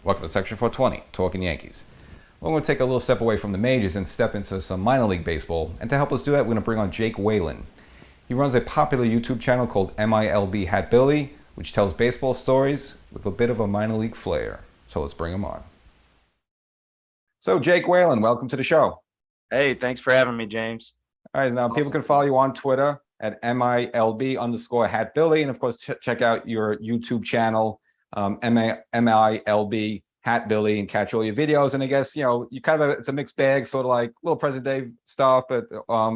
Welcome to Section 420, Talkin Yankees. We're going to take a little step away from the majors and step into some minor league baseball. And to help us do that, we're going to bring on Jake Whalen. He runs a popular YouTube channel called MiLB Hatbilly, which tells baseball stories with a bit of a minor league flair. So let's bring him on. So Jake Whalen, welcome to the show. Hey, thanks for having me, James. All right, now people can follow you on Twitter at MiLB_Hatbilly. And of course, check out your YouTube channel, MiLB Hatbilly, and catch all your videos. And I guess, you know, you kind of, it's a mixed bag, sort of like little present day stuff, but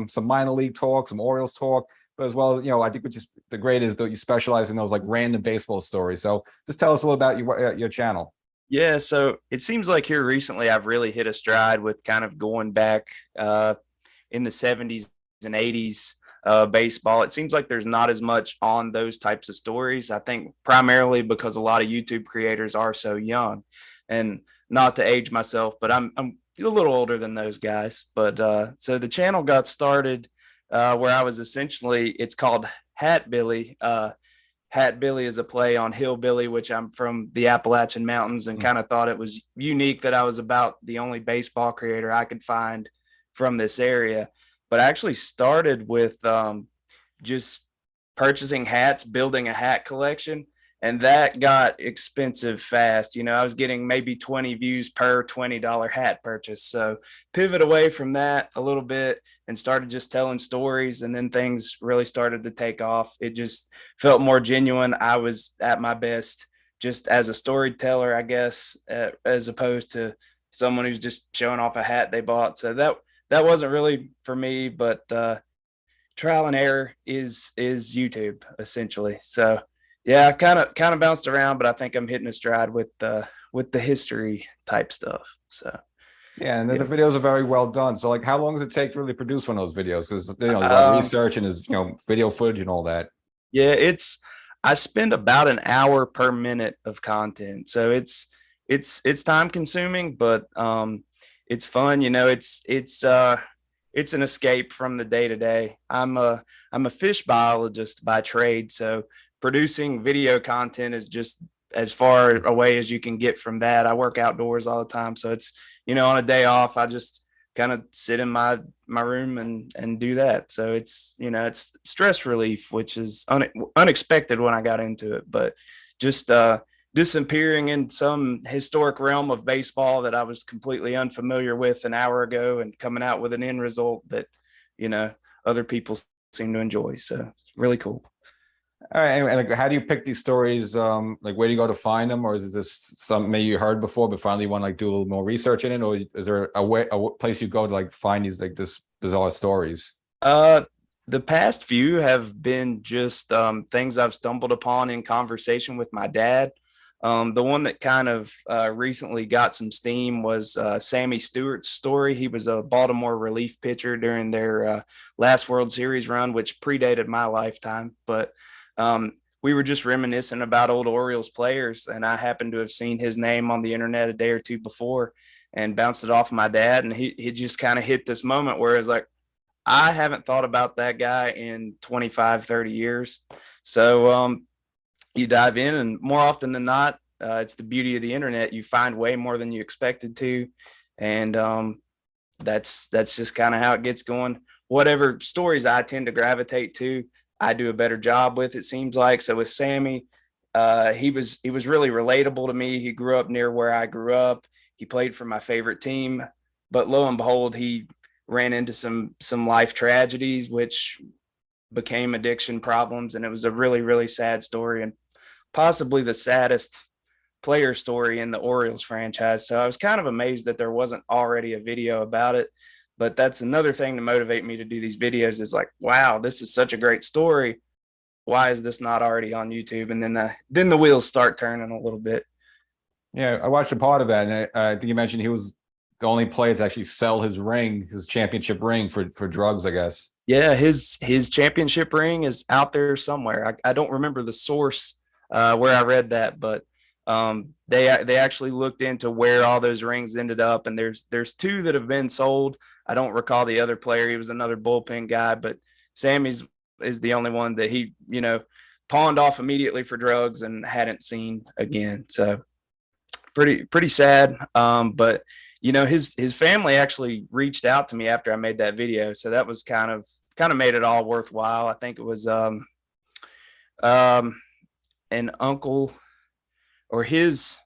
some minor league talk, some Orioles talk, but as well, you know, I think which is the great is that you specialize in those like random baseball stories. So just tell us a little about your channel. Yeah, so it seems like here recently I've really hit a stride with kind of going back in the 70s and 80s baseball. It seems like there's not as much on those types of stories. I think primarily because a lot of YouTube creators are so young, and not to age myself, but I'm a little older than those guys. But so the channel got started where I was essentially, it's called Hatbilly. Hatbilly is a play on hillbilly, which I'm from the Appalachian Mountains, and kind of thought it was unique that I was about the only baseball creator I could find from this area. But I actually started with just purchasing hats, building a hat collection, and that got expensive fast. You know, I was getting maybe 20 views per $20 hat purchase. So pivot away from that a little bit and started just telling stories, and then things really started to take off. It just felt more genuine. I was at my best just as a storyteller, I guess, as opposed to someone who's just showing off a hat they bought. So that wasn't really for me, but trial and error is YouTube essentially. So yeah, kind of bounced around, but I think I'm hitting a stride with the history type stuff. So Yeah, and then the videos are very well done. So like, how long does it take to really produce one of those videos? Because, you know, there's a lot of research and there's, you know, video footage and all that. Yeah, I spend about an hour per minute of content. So it's time consuming, but it's fun. You know, it's an escape from the day to day. I'm a fish biologist by trade, so producing video content is just as far away as you can get from that. I work outdoors all the time, so it's, you know, on a day off, I just kind of sit in my room and do that. So it's, you know, it's stress relief, which is unexpected when I got into it, but just disappearing in some historic realm of baseball that I was completely unfamiliar with an hour ago, and coming out with an end result that, you know, other people seem to enjoy. So it's really cool. All right, and like, how do you pick these stories? Like, where do you go to find them, or is it just something maybe you heard before, but finally you want to like do a little more research in it, or is there a place you go to like find these like this bizarre stories? The past few have been just things I've stumbled upon in conversation with my dad. The one that kind of recently got some steam was Sammy Stewart's story. He was a Baltimore relief pitcher during their last World Series run, which predated my lifetime. But we were just reminiscing about old Orioles players, and I happened to have seen his name on the internet a day or two before and bounced it off my dad. And he just kind of hit this moment where it's like, I haven't thought about that guy in 25, 30 years. So you dive in, and more often than not, it's the beauty of the internet. You find way more than you expected to. And that's just kind of how it gets going. Whatever stories I tend to gravitate to, I do a better job with, it seems like. So with Sammy, he was really relatable to me. He grew up near where I grew up. He played for my favorite team, but lo and behold, he ran into some life tragedies, which became addiction problems. And it was a really, really sad story, and possibly the saddest player story in the Orioles franchise. So I was kind of amazed that there wasn't already a video about it. But that's another thing to motivate me to do these videos, is like, wow, this is such a great story. Why is this not already on YouTube? And then the wheels start turning a little bit. Yeah, I watched a part of that, and I think you mentioned he was the only player to actually sell his ring, his championship ring, for drugs, I guess. Yeah, his championship ring is out there somewhere. I don't remember the source where I read that, but they actually looked into where all those rings ended up, and there's two that have been sold. I don't recall the other player. He was another bullpen guy, but Sammy's is the only one that he, you know, pawned off immediately for drugs and hadn't seen again. So pretty sad. But his family actually reached out to me after I made that video, so that was kind of made it all worthwhile. I think it was um an uncle, or his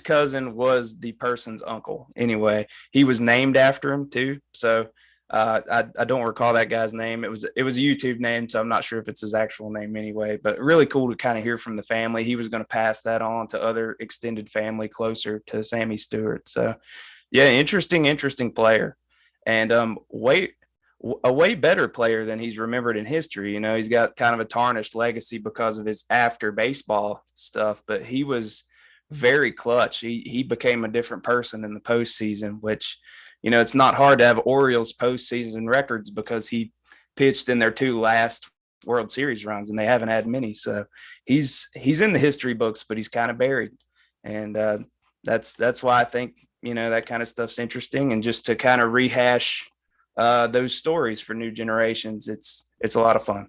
cousin was the person's uncle. Anyway, he was named after him too. So I don't recall that guy's name. It was a YouTube name, so I'm not sure if it's his actual name anyway. But really cool to kind of hear from the family. He was going to pass that on to other extended family closer to Sammy Stewart. So yeah, interesting player, and a way better player than he's remembered in history. He's got kind of a tarnished legacy because of his after baseball stuff, but he was very clutch. He became a different person in the postseason, which, it's not hard to have Orioles postseason records because he pitched in their two last World Series runs, and they haven't had many. So he's in the history books, but he's kind of buried, and that's why I think that kind of stuff's interesting, and just to kind of rehash those stories for new generations. It's a lot of fun.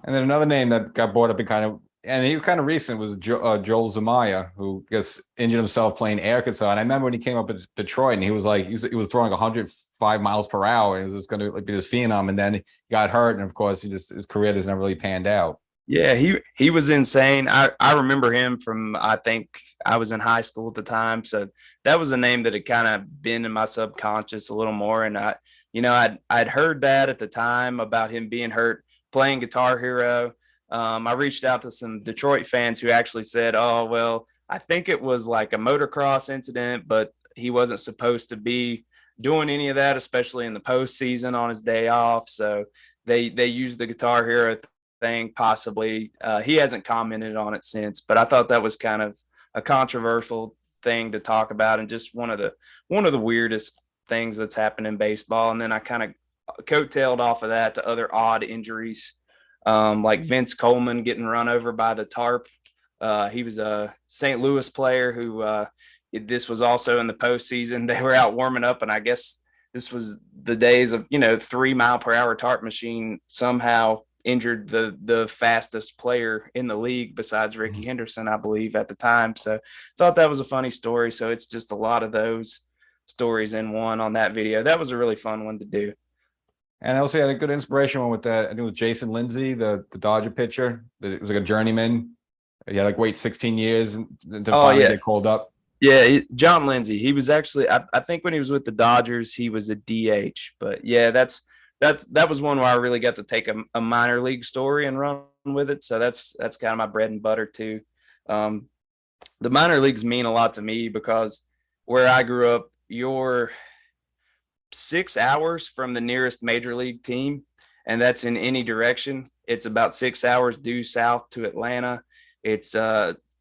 And then another name that got brought up and he's kind of recent, was Joel Zamaya, who I guess injured himself playing Arkansas. And I remember when he came up at Detroit, and he was throwing 105 miles per hour, and it was just going to be this phenom. And then he got hurt, and of course, his career has never really panned out. Yeah, he was insane. I remember him from, I think I was in high school at the time, so that was a name that had kind of been in my subconscious a little more. And I'd heard that at the time about him being hurt playing Guitar Hero. I reached out to some Detroit fans who actually said, "Oh, well, I think it was like a motocross incident, but he wasn't supposed to be doing any of that, especially in the postseason on his day off." So they used the Guitar Hero thing, possibly. He hasn't commented on it since, but I thought that was kind of a controversial thing to talk about, and just one of the weirdest things that's happened in baseball. And then I kind of coattailed off of that to other odd injuries, like Vince Coleman getting run over by the tarp. He was a St. Louis player who this was also in the postseason. They were out warming up, and I guess this was the days of 3 mile per hour tarp machine somehow injured the fastest player in the league besides Ricky Henderson, I believe, at the time. So thought that was a funny story. So it's just a lot of those stories in one on that video. That was a really fun one to do. And I also had a good inspiration one with that. I think it was Jason Lindsay, the Dodger pitcher. It was like a journeyman. He had wait 16 years to finally get called up. Yeah, John Lindsay. He was actually, I think when he was with the Dodgers, he was a DH. But yeah, that was one where I really got to take a minor league story and run with it. So that's kind of my bread and butter too. The minor leagues mean a lot to me because where I grew up, you're 6 hours from the nearest major league team, and that's in any direction. It's about 6 hours due south to Atlanta. It's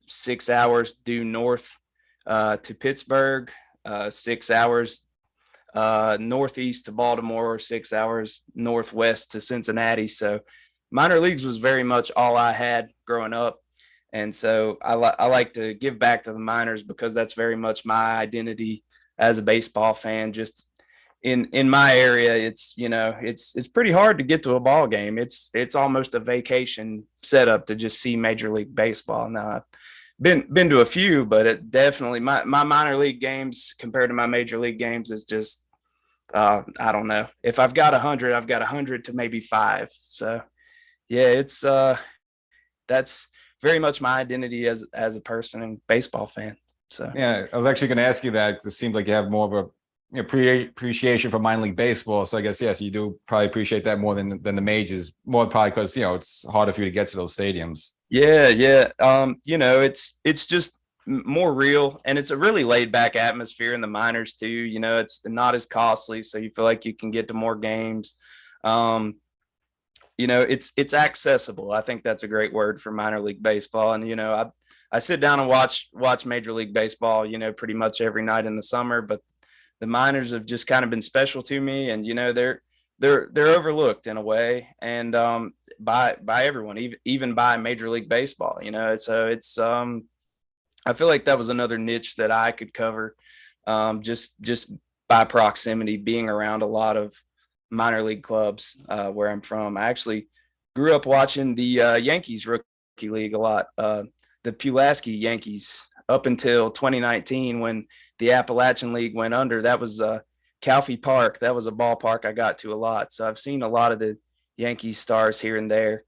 6 hours due north to Pittsburgh, 6 hours northeast to Baltimore, 6 hours northwest to Cincinnati. So minor leagues was very much all I had growing up. And so I like to give back to the minors because that's very much my identity as a baseball fan. Just in my area, it's pretty hard to get to a ball game. It's almost a vacation setup to just see Major League Baseball. Now I've been to a few, but it definitely my minor league games compared to my major league games is just I don't know. If I've got 100, I've got 100 to maybe 5. So yeah, it's that's very much my identity as a person and baseball fan. So yeah, I was actually going to ask you that because it seems like you have more of a appreciation for minor league baseball. So I guess yes, you do probably appreciate that more than the majors, more probably because it's harder for you to get to those stadiums. Yeah. It's just more real, and it's a really laid back atmosphere in the minors too. It's not as costly, so you feel like you can get to more games. It's accessible. I think that's a great word for minor league baseball. And I sit down and watch Major League Baseball, pretty much every night in the summer, but the minors have just kind of been special to me, and they're overlooked in a way, and by everyone, even by Major League Baseball. So it's I feel like that was another niche that I could cover, just by proximity, being around a lot of minor league clubs where I'm from. I actually grew up watching the Yankees rookie league a lot. The Pulaski Yankees up until 2019 when the Appalachian League went under. That was Calfee Park. That was a ballpark I got to a lot. So I've seen a lot of the Yankees stars here and there.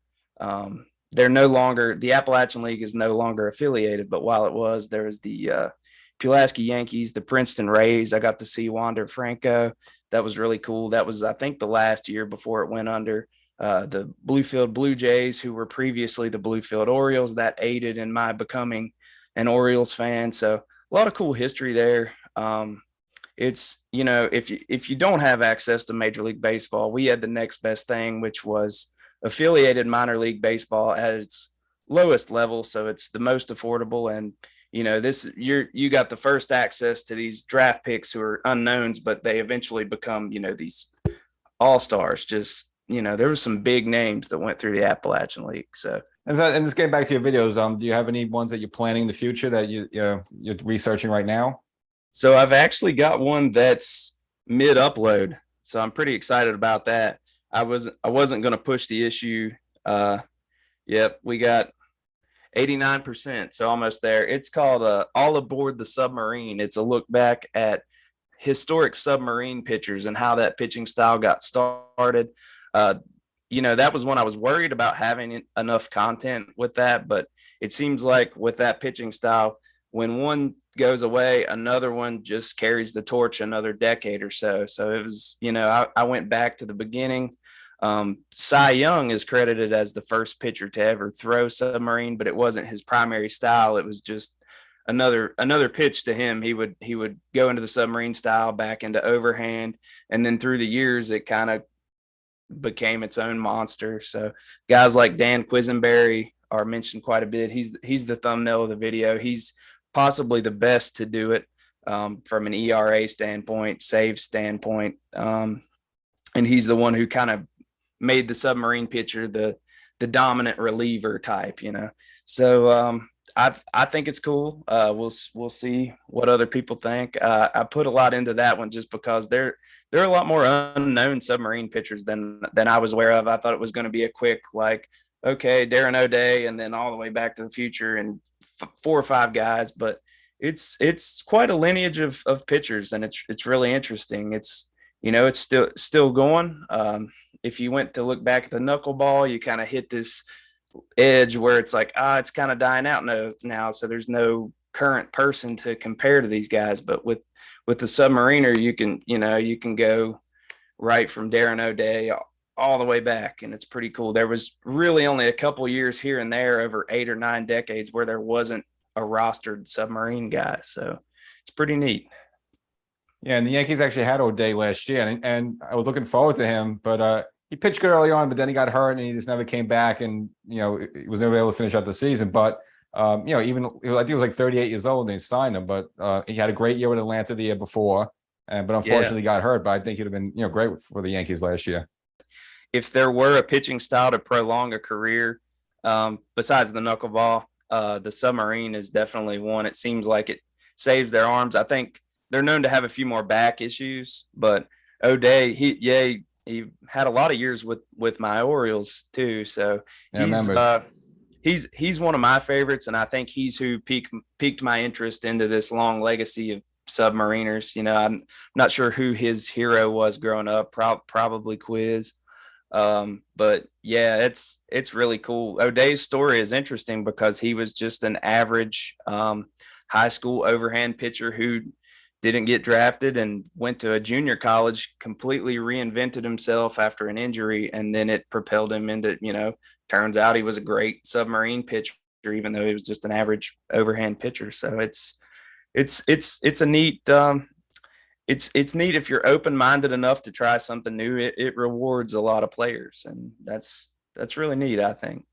They're no longer, the Appalachian League is no longer affiliated, but while it was, there was the Pulaski Yankees, the Princeton Rays. I got to see Wander Franco. That was really cool. That was, I think, the last year before it went under. The Bluefield Blue Jays, who were previously the Bluefield Orioles, that aided in my becoming an Orioles fan. So a lot of cool history there. It's, you know, if you don't have access to Major League Baseball, we had the next best thing, which was affiliated minor league baseball at its lowest level. So it's the most affordable. And, you know, you got the first access to these draft picks who are unknowns, but they eventually become, you know, these all-stars. Just, you know, there were some big names that went through the Appalachian League. So, and just getting back to your videos, do you have any ones that you're planning in the future that you're researching right now? So I've actually got one that's mid-upload. So I'm pretty excited about that. I wasn't going to push the issue. Yep, we got 89%, so almost there. It's called All Aboard the Submarine. It's a look back at historic submarine pitchers and how that pitching style got started. You know, that was when I was worried about having enough content with that, but it seems like with that pitching style, when one goes away, another one just carries the torch another decade or so. So it was, you know, I went back to the beginning. Cy Young is credited as the first pitcher to ever throw submarine, but it wasn't his primary style. It was just another pitch to him. He would go into the submarine style, back into overhand, and then through the years it kind of became its own monster. So guys like Dan Quisenberry are mentioned quite a bit. He's the thumbnail of the video. He's possibly the best to do it from an ERA standpoint, save standpoint, and he's the one who kind of made the submarine pitcher the dominant reliever type, you know. So I think it's cool. We'll see what other people think. I put a lot into that one just because there are a lot more unknown submarine pitchers than I was aware of. I thought it was going to be a quick, like, okay, Darren O'Day, and then all the way back to the future and 4 or 5 guys, but it's quite a lineage of pitchers, and it's really interesting. It's, you know, it's still going. If you went to look back at the knuckleball, you kind of hit this edge where it's like, it's kind of dying out now. So there's no current person to compare to these guys. But with the submariner, you can go right from Darren O'Day all the way back, and it's pretty cool. There was really only a couple years here and there over 8 or 9 decades where there wasn't a rostered submarine guy. So it's pretty neat. Yeah, and the Yankees actually had O'Day last year, and I was looking forward to him, but he pitched good early on, but then he got hurt and he just never came back, and he was never able to finish out the season. But even I think he was like 38 years old and they signed him, but he had a great year with Atlanta the year before, but unfortunately got hurt. But I think he'd have been great for the Yankees last year. If there were a pitching style to prolong a career, besides the knuckleball, the submarine is definitely one. It seems like it saves their arms. I think they're known to have a few more back issues, but O'Day, he had a lot of years with my Orioles too. So he's one of my favorites, and I think he's who piqued my interest into this long legacy of submariners. You know, I'm not sure who his hero was growing up. Probably Quiz. But yeah, it's really cool. O'Day's story is interesting because he was just an average high school overhand pitcher who didn't get drafted and went to a junior college, completely reinvented himself after an injury, and then it propelled him into, turns out he was a great submarine pitcher, even though he was just an average overhand pitcher. So it's a neat it's neat if you're open-minded enough to try something new. It rewards a lot of players, and that's really neat, I think.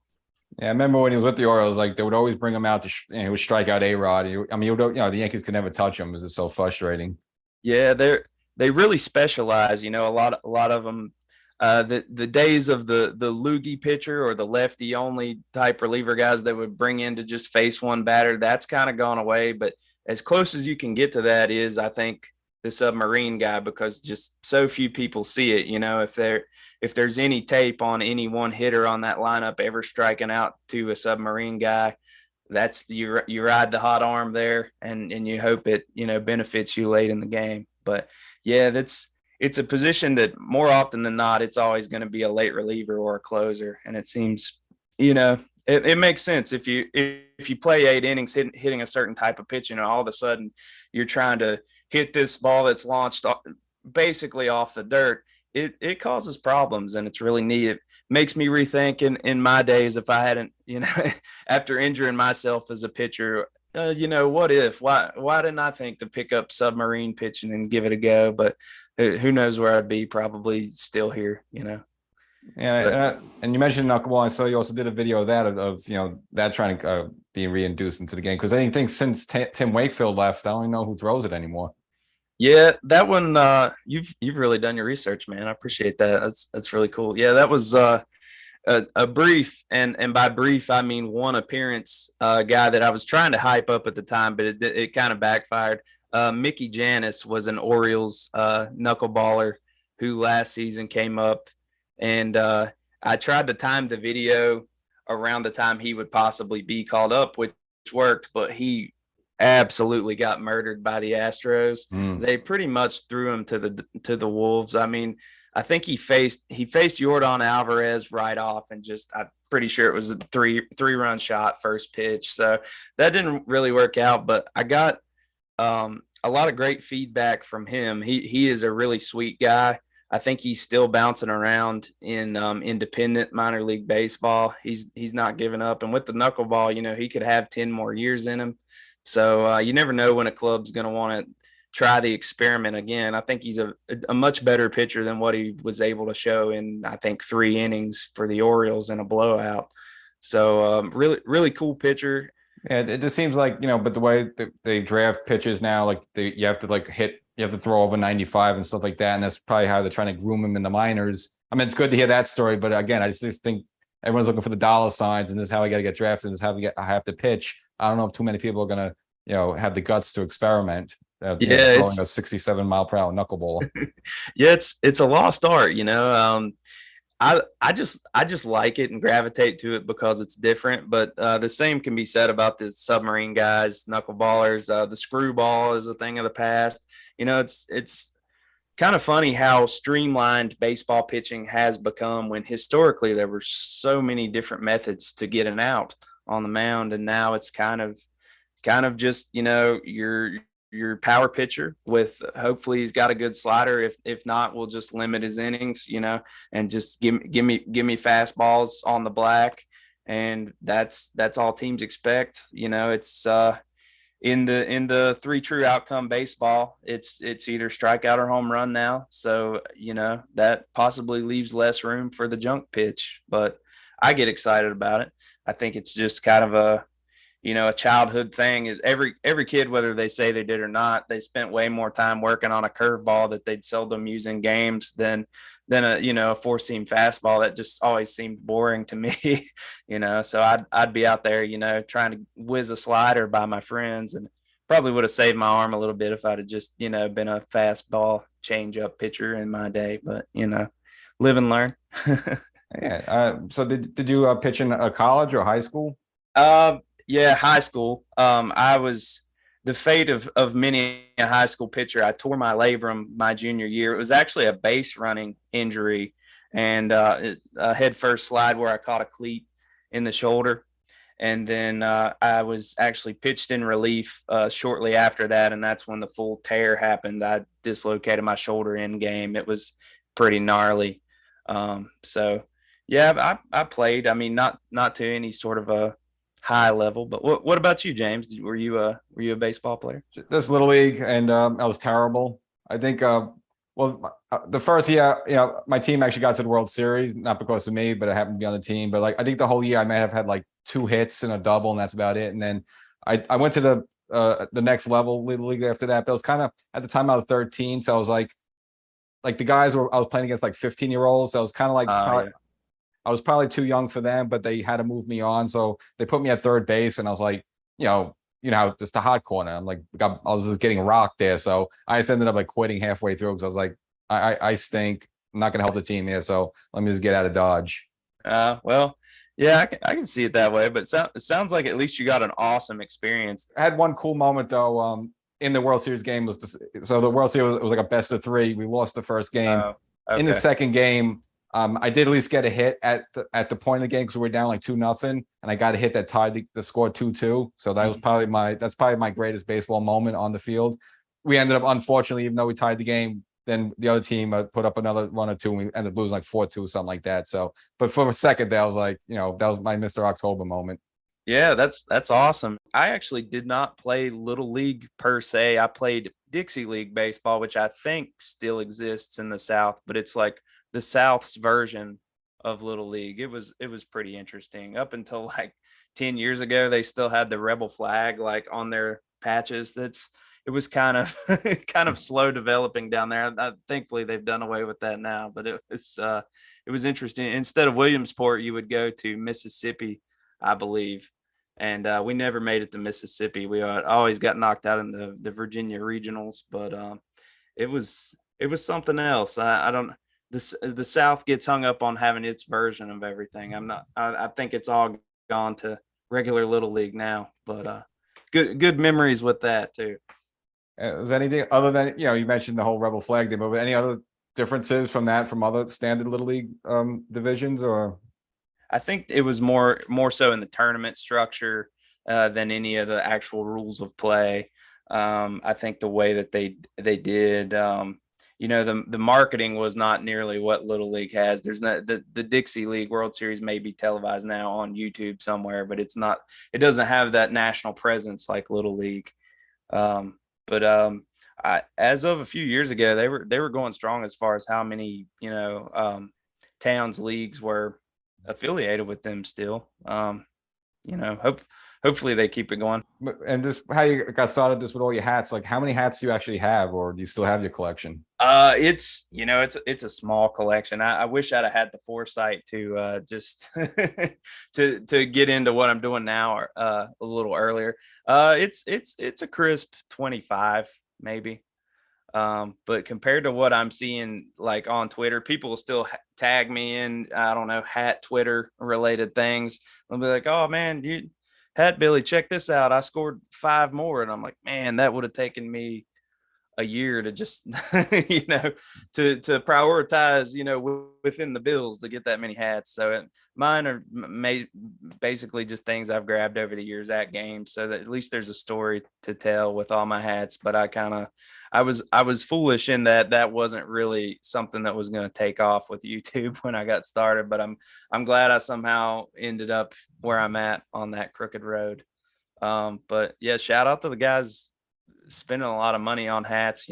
Yeah, I remember when he was with the Orioles, like they would always bring him out to he would strike out A-Rod. The Yankees could never touch him. It was just so frustrating. Yeah, they really specialize. A lot of them. The days of the loogie pitcher or the lefty only type reliever guys that would bring in to just face one batter, that's kind of gone away. But as close as you can get to that is, I think, the submarine guy, because just so few people see it. If there's any tape on any one hitter on that lineup ever striking out to a submarine guy, that's you ride the hot arm there, and you hope it benefits you late in the game. But yeah, it's a position that more often than not it's always going to be a late reliever or a closer, and it seems it makes sense if you play 8 innings hitting a certain type of pitch, and all of a sudden you're trying to hit this ball that's launched basically off the dirt. It causes problems, and it's really neat. It makes me rethink in my days, if I hadn't, after injuring myself as a pitcher, what if? Why didn't I think to pick up submarine pitching and give it a go? But who knows where I'd be? Probably still here. Yeah, and you mentioned knuckleball. I saw you also did a video of that that trying to be reintroduced into the game, because I think since Tim Wakefield left, I don't even know who throws it anymore. Yeah, that one. You've really done your research, man. I appreciate that. That's really cool. Yeah, that was a brief, and by brief I mean one appearance guy that I was trying to hype up at the time, but it kind of backfired. Mickey Janis was an Orioles knuckleballer who last season came up, and I tried to time the video around the time he would possibly be called up, which worked, but he absolutely got murdered by the Astros. They pretty much threw him to the wolves. I mean, I think he faced Yordan Alvarez right off, and I'm pretty sure it was a three-run shot first pitch. So that didn't really work out, but I got a lot of great feedback from him. He is a really sweet guy. I think he's still bouncing around in independent minor league baseball. He's not giving up, and with the knuckleball, he could have 10 more years in him. So you never know when a club's going to want to try the experiment again. I think he's a much better pitcher than what he was able to show in, I think, 3 innings for the Orioles in a blowout. So really, really cool pitcher. Yeah, it just seems like, but the way they draft pitchers now, like you have to throw over 95 and stuff like that. And that's probably how they're trying to groom him in the minors. I mean, it's good to hear that story, but again, I just think everyone's looking for the dollar signs, and this is how I got to get drafted. This is how I have to pitch. I don't know if too many people are going to, have the guts to experiment. Throwing a 67 mile per hour knuckleball. Yeah, it's a lost art. I just like it and gravitate to it because it's different. But the same can be said about the submarine guys, knuckleballers. The screwball is a thing of the past. It's kind of funny how streamlined baseball pitching has become, when historically there were so many different methods to get an out on the mound, and now it's kind of just your power pitcher with, hopefully he's got a good slider. If not, we'll just limit his innings, and just give me fastballs on the black, and that's all teams expect. It's in the 3 true outcome baseball, it's either strikeout or home run now. So that possibly leaves less room for the junk pitch, but I get excited about it. I think it's just kind of a childhood thing. Is every kid, whether they say they did or not, they spent way more time working on a curveball that they'd seldom use in games than a 4-seam fastball. That just always seemed boring to me. So I'd be out there, trying to whiz a slider by my friends, and probably would have saved my arm a little bit if I'd have just, been a fastball changeup pitcher in my day. But, live and learn. Yeah. So did you pitch in a college or high school? Yeah, high school. I was the fate of many a high school pitcher. I tore my labrum my junior year. It was actually a base running injury, and a head first slide where I caught a cleat in the shoulder. And then I was actually pitched in relief shortly after that, and that's when the full tear happened. I dislocated my shoulder in game. It was pretty gnarly. So yeah, I played. I mean, not to any sort of a high level, but what about you, James? Were you a baseball player? Just little league, and I was terrible. I think the first year, my team actually got to the World Series, not because of me, but I happened to be on the team. But I think the whole year I may have had 2 hits and a double, and that's about it. And then I went to the next level, little league, after that. But it was kind of, at the time I was 13, so I was like the guys I was playing against 15-year-olds. So I was kind of Yeah. I was probably too young for them, but they had to move me on. So they put me at third base, and I was like, just the hot corner. I'm like, I was just getting rocked there. So I just ended up quitting halfway through, because I was like, I stink. I'm not going to help the team here. So let me just get out of Dodge. Well, Yeah, I can see it that way, but it sounds like at least you got an awesome experience. I had one cool moment though. In the World Series game so the World Series was like a best of three. We lost the first game. In the Okay. second game, I did at least get a hit at the point of the game because we were down like 2-0, and I got a hit that tied the score 2-2. So that was that's probably my greatest baseball moment on the field. We ended up, unfortunately, even though we tied the game, then the other team put up another run or two, and we ended up losing like 4-2, something like that. So, but for a second, that was like, that was my Mr. October moment. Yeah, that's awesome. I actually did not play Little League per se. I played Dixie League baseball, which I think still exists in the South, but it's like the South's version of Little League. It was pretty interesting. Up until like 10 years ago, they still had the rebel flag like on their patches. It was kind of kind of slow developing down there. Thankfully they've done away with that now, but it was interesting. Instead of Williamsport, you would go to Mississippi, I believe, and we never made it to Mississippi. We always got knocked out in the Virginia regionals, but it was something else. I don't. The South gets hung up on having its version of everything. I'm not. I think it's all gone to regular Little League now, but good memories with that too. Was anything other than, you mentioned the whole rebel flag thing, but any other differences from other standard Little League divisions, or? I think it was more so in the tournament structure than any of the actual rules of play. I think the way that they did, the marketing was not nearly what Little League has. There's not the Dixie League World Series may be televised now on YouTube somewhere, but it's not. It doesn't have that national presence like Little League. But as of a few years ago, they were going strong as far as how many towns leagues were affiliated with them still. Hopefully they keep it going. And just how you got started this with all your hats, like how many hats do you actually have, or do you still have your collection? It's a small collection. I wish I'd have had the foresight to just to get into what I'm doing now a little earlier. It's a crisp 25 maybe. But compared to what I'm seeing like on Twitter, people will still tag me in, I don't know, hat Twitter related things. They'll be like, "Oh man, you Hatbilly, check this out. I scored 5 more." And I'm like, "Man, that would have taken me a year to just to prioritize within the bills to get that many hats." So mine are made basically just things I've grabbed over the years at games, so that at least there's a story to tell with all my hats. But I was foolish in that wasn't really something that was going to take off with YouTube when I got started, but I'm glad I somehow ended up where I'm at on that crooked road. But yeah, shout out to the guys spending a lot of money on hats.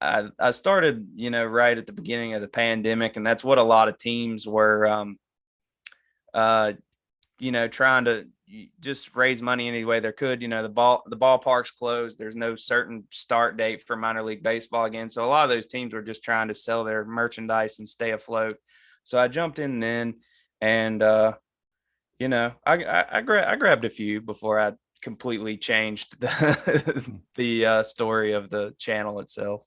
I started, right at the beginning of the pandemic, and that's what a lot of teams were, trying to just raise money any way they could. The ballpark's closed. There's no certain start date for minor league baseball again. So a lot of those teams were just trying to sell their merchandise and stay afloat. So I jumped in then, and I grabbed a few before I completely changed the story of the channel itself.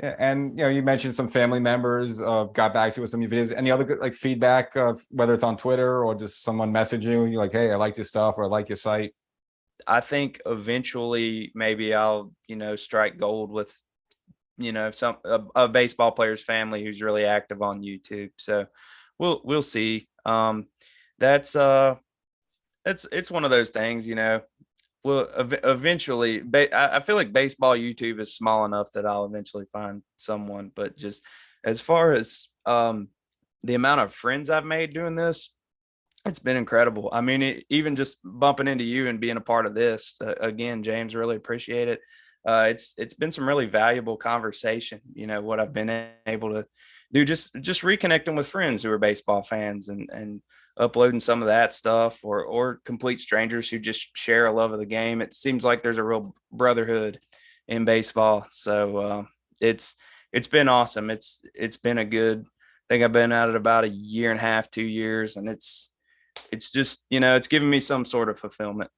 Yeah, and you mentioned some family members got back to you with some of your videos. Any other good like feedback, whether it's on Twitter or just someone messaging you like, "Hey, I like your stuff," or "I like your site"? I think eventually maybe I'll strike gold with some a baseball player's family who's really active on YouTube. So we'll see. That's it's one of those things. Well, eventually, I feel like baseball YouTube is small enough that I'll eventually find someone. But just as far as the amount of friends I've made doing this, it's been incredible. I mean, even just bumping into you and being a part of this again, James, really appreciate it. It's been some really valuable conversation. What I've been able to do, just reconnecting with friends who are baseball fans and uploading some of that stuff, or complete strangers who just share a love of the game. It seems like there's a real brotherhood in baseball. So it's been awesome. It's been a good. I think I've been at it about a year and a half, 2 years, and it's just it's giving me some sort of fulfillment.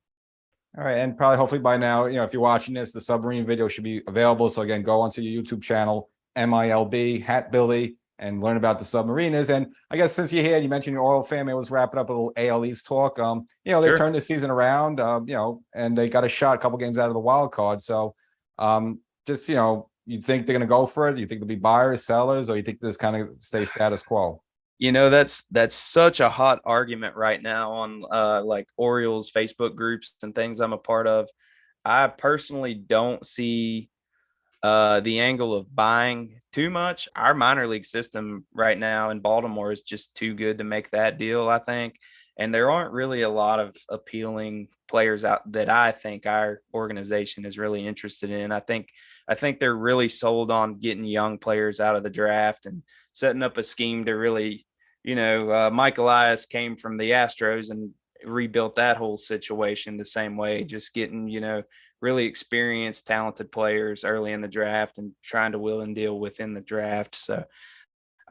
All right, and probably hopefully by now, if you're watching this, the submarine video should be available. So again, go onto your YouTube channel, MiLB Hatbilly, and learn about the Submariners. And I guess since you're here, you mentioned your Oil family was wrapping up a little AL East talk. They've Sure. turned the season around, and they got a shot a couple games out of the wild card. So just, you think they're going to go for it? Do you think they'll be buyers, sellers, or you think this kind of stay status quo? That's such a hot argument right now on like Orioles Facebook groups and things I'm a part of. I personally don't see the angle of buying too much. Our minor league system right now in Baltimore is just too good to make that deal, I think. And there aren't really a lot of appealing players out that I think our organization is really interested in. I think they're really sold on getting young players out of the draft and setting up a scheme to really, Mike Elias came from the Astros and rebuilt that whole situation the same way, just getting, really experienced, talented players early in the draft and trying to will and deal within the draft. So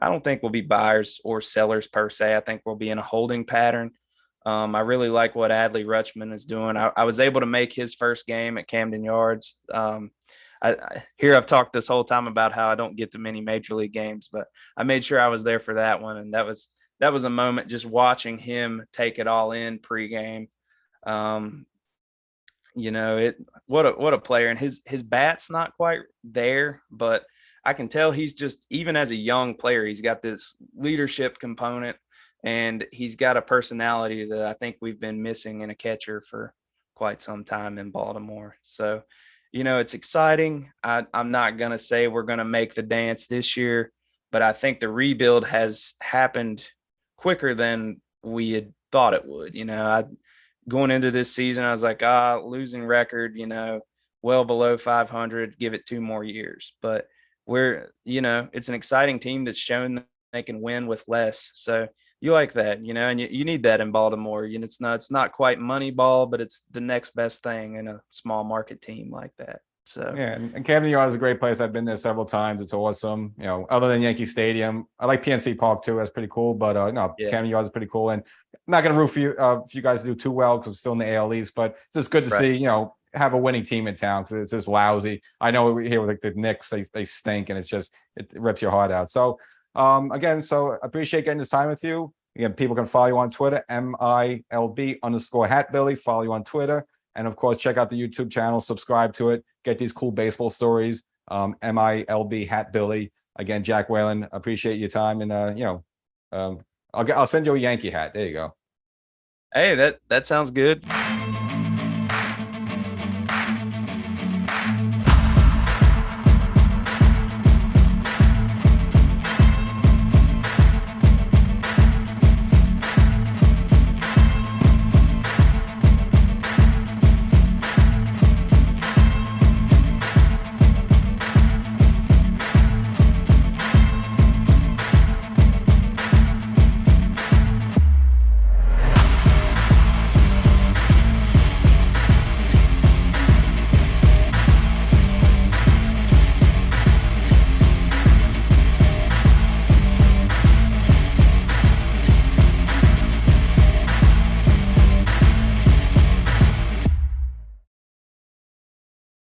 I don't think we'll be buyers or sellers per se. I think we'll be in a holding pattern. I really like what Adley Rutschman is doing. I was able to make his first game at Camden Yards. I've talked this whole time about how I don't get to many major league games, but I made sure I was there for that one. And that was a moment just watching him take it all in pregame. What a player, and his bat's not quite there, but I can tell he's just, even as a young player, he's got this leadership component and he's got a personality that I think we've been missing in a catcher for quite some time in Baltimore. So, it's exciting. I'm not going to say we're going to make the dance this year, but I think the rebuild has happened quicker than we had thought it would. Going into this season, I was like, losing record, well below 500, give it 2 more years. But it's an exciting team that's shown that they can win with less. So you like that, and you need that in Baltimore. It's not quite money ball, but it's the next best thing in a small market team like that. So yeah, and Camden Yards is a great place. I've been there several times. It's awesome. Other than Yankee Stadium, I like PNC Park too. That's pretty cool. But yeah. Camden Yards is pretty cool. And I'm not going to root for you if you guys do too well because I'm still in the AL East. But it's just good to see have a winning team in town because it's just lousy. I know we here with like the Knicks, they stink, and it rips your heart out. So again, I appreciate getting this time with you. Again, people can follow you on Twitter, MiLB_Hatbilly. Follow you on Twitter. And of course, check out the YouTube channel, subscribe to it, get these cool baseball stories. MiLB Hatbilly. Again, Jack Whalen, appreciate your time. And I'll send you a Yankee hat. There you go. Hey, that sounds good.